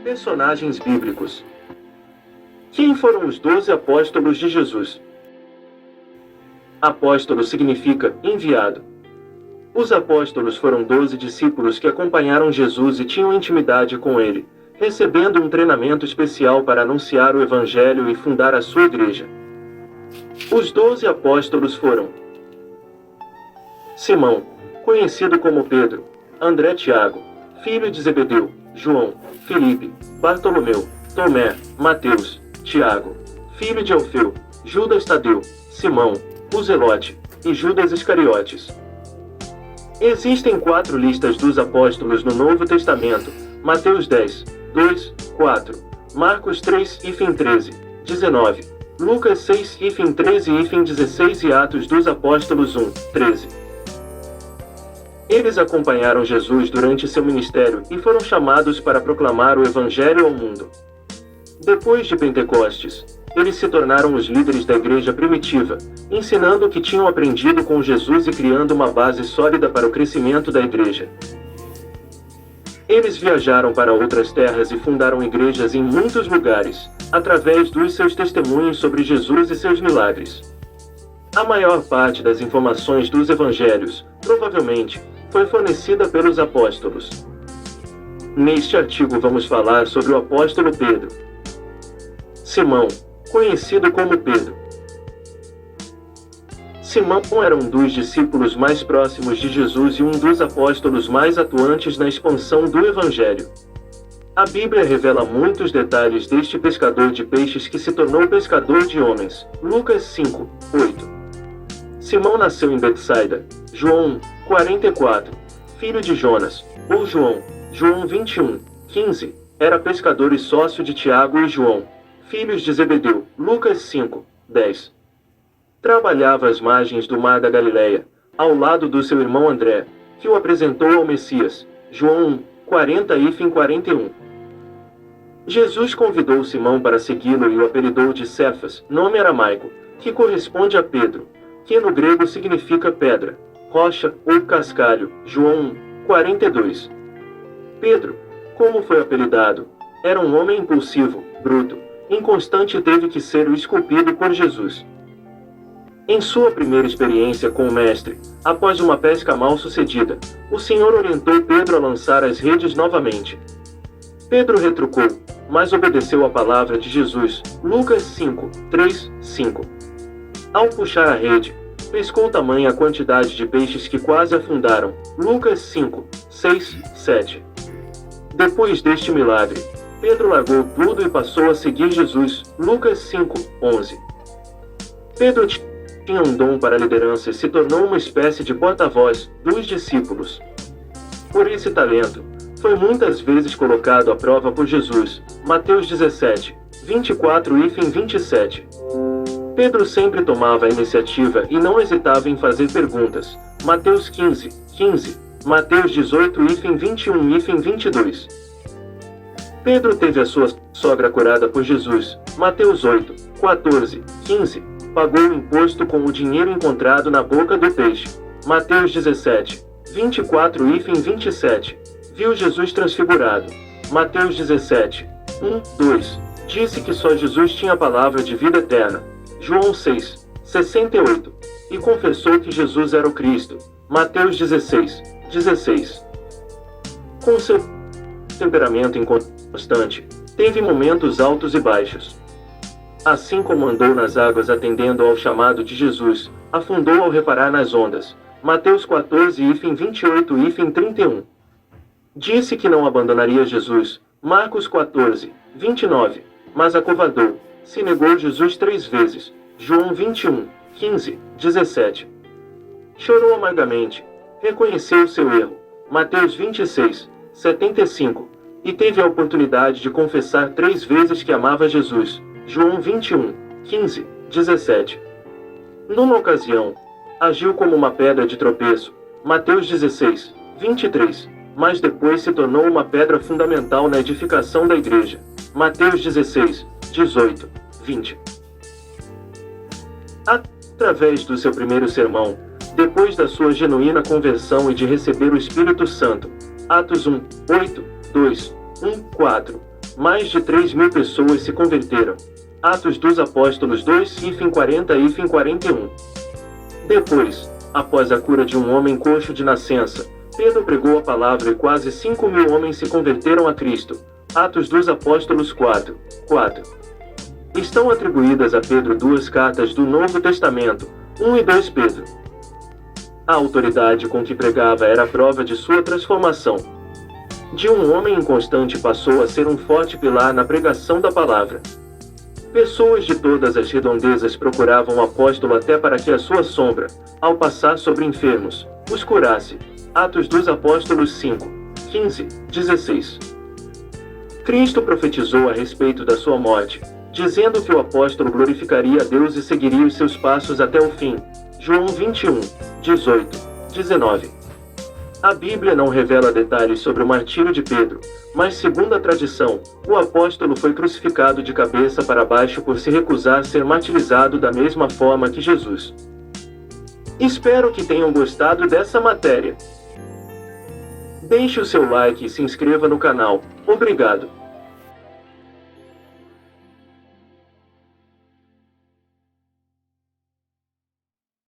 Personagens bíblicos. Quem foram os 12 apóstolos de Jesus? Apóstolo significa enviado. Os apóstolos foram 12 discípulos que acompanharam Jesus e tinham intimidade com ele, recebendo um treinamento especial para anunciar o Evangelho e fundar a sua igreja. Os 12 apóstolos foram Simão, conhecido como Pedro, André, Tiago, filho de Zebedeu, João, Filipe, Bartolomeu, Tomé, Mateus, Tiago, filho de Alfeu, Judas Tadeu, Simão, o Zelote, e Judas Iscariotes. Existem 4 listas dos apóstolos no Novo Testamento: Mateus 10, 2, 4, Marcos 3 e 13, 19, Lucas 6 e 13 e 16 e Atos dos Apóstolos 1, 13. Eles acompanharam Jesus durante seu ministério e foram chamados para proclamar o Evangelho ao mundo. Depois de Pentecostes, eles se tornaram os líderes da igreja primitiva, ensinando o que tinham aprendido com Jesus e criando uma base sólida para o crescimento da igreja. Eles viajaram para outras terras e fundaram igrejas em muitos lugares, através dos seus testemunhos sobre Jesus e seus milagres. A maior parte das informações dos evangelhos, provavelmente, foi fornecida pelos apóstolos. Neste artigo vamos falar sobre o apóstolo Pedro. Simão, conhecido como Pedro. Simão era um dos discípulos mais próximos de Jesus e um dos apóstolos mais atuantes na expansão do Evangelho. A Bíblia revela muitos detalhes deste pescador de peixes que se tornou pescador de homens. Lucas 5, 8. Simão nasceu em Betsaida, João 44, filho de Jonas, ou João 21, 15, era pescador e sócio de Tiago e João, filhos de Zebedeu. Lucas 5, 10. Trabalhava às margens do mar da Galileia, ao lado do seu irmão André, que o apresentou ao Messias. João 1, 40 e 41. Jesus convidou Simão para segui-lo e o apelidou de Cefas, nome aramaico, que corresponde a Pedro, que no grego significa pedra, rocha ou cascalho. João 1, 42. Pedro, como foi apelidado, era um homem impulsivo, bruto, inconstante e teve que ser esculpido por Jesus. Em sua primeira experiência com o Mestre, após uma pesca mal sucedida, o Senhor orientou Pedro a lançar as redes novamente. Pedro retrucou, mas obedeceu à palavra de Jesus. Lucas 5, 3, 5. Ao puxar a rede, pescou tamanha quantidade de peixes que quase afundaram. Lucas 5, 6, 7. Depois deste milagre, Pedro largou tudo e passou a seguir Jesus. Lucas 5, 11. Pedro tinha um dom para a liderança e se tornou uma espécie de porta-voz dos discípulos. Por esse talento, foi muitas vezes colocado à prova por Jesus. Mateus 17, 24 e 27. Pedro sempre tomava a iniciativa e não hesitava em fazer perguntas. Mateus 15, 15, Mateus 18 e 21 e 22. Pedro teve a sua sogra curada por Jesus. Mateus 8, 14, 15. Pagou o imposto com o dinheiro encontrado na boca do peixe. Mateus 17, 24 e 27. Viu Jesus transfigurado. Mateus 17, 1, 2. Disse que só Jesus tinha a palavra de vida eterna. João 6, 68. E confessou que Jesus era o Cristo. Mateus 16, 16. Com seu temperamento inconstante, teve momentos altos e baixos. Assim como andou nas águas atendendo ao chamado de Jesus, afundou ao reparar nas ondas. Mateus 14 e 28 e 31. Disse que não abandonaria Jesus. Marcos 14, 29. Mas acovardou, se negou Jesus 3 vezes. João 21, 15, 17. Chorou amargamente, reconheceu seu erro. Mateus 26, 75. E teve a oportunidade de confessar 3 vezes que amava Jesus. João 21, 15, 17. Numa ocasião, agiu como uma pedra de tropeço. Mateus 16, 23. Mas depois se tornou uma pedra fundamental na edificação da igreja. Mateus 16, 18, 20. Através do seu primeiro sermão, depois da sua genuína conversão e de receber o Espírito Santo. Atos 1, 8, 2, 1, 4. mais de 3.000 pessoas se converteram. Atos dos Apóstolos 2:40 e 41. Depois, após a cura de um homem coxo de nascença, Pedro pregou a palavra e quase 5.000 homens se converteram a Cristo. Atos dos Apóstolos 4:4. Estão atribuídas a Pedro duas cartas do Novo Testamento, 1 e 2 Pedro. A autoridade com que pregava era a prova de sua transformação. De um homem inconstante passou a ser um forte pilar na pregação da palavra. Pessoas de todas as redondezas procuravam o apóstolo até para que a sua sombra, ao passar sobre enfermos, os curasse. Atos dos Apóstolos 5:15-16. Cristo profetizou a respeito da sua morte, dizendo que o apóstolo glorificaria a Deus e seguiria os seus passos até o fim. João 21:18-19. A Bíblia não revela detalhes sobre o martírio de Pedro, mas segundo a tradição, o apóstolo foi crucificado de cabeça para baixo por se recusar a ser martirizado da mesma forma que Jesus. Espero que tenham gostado dessa matéria. Deixe o seu like e se inscreva no canal. Obrigado.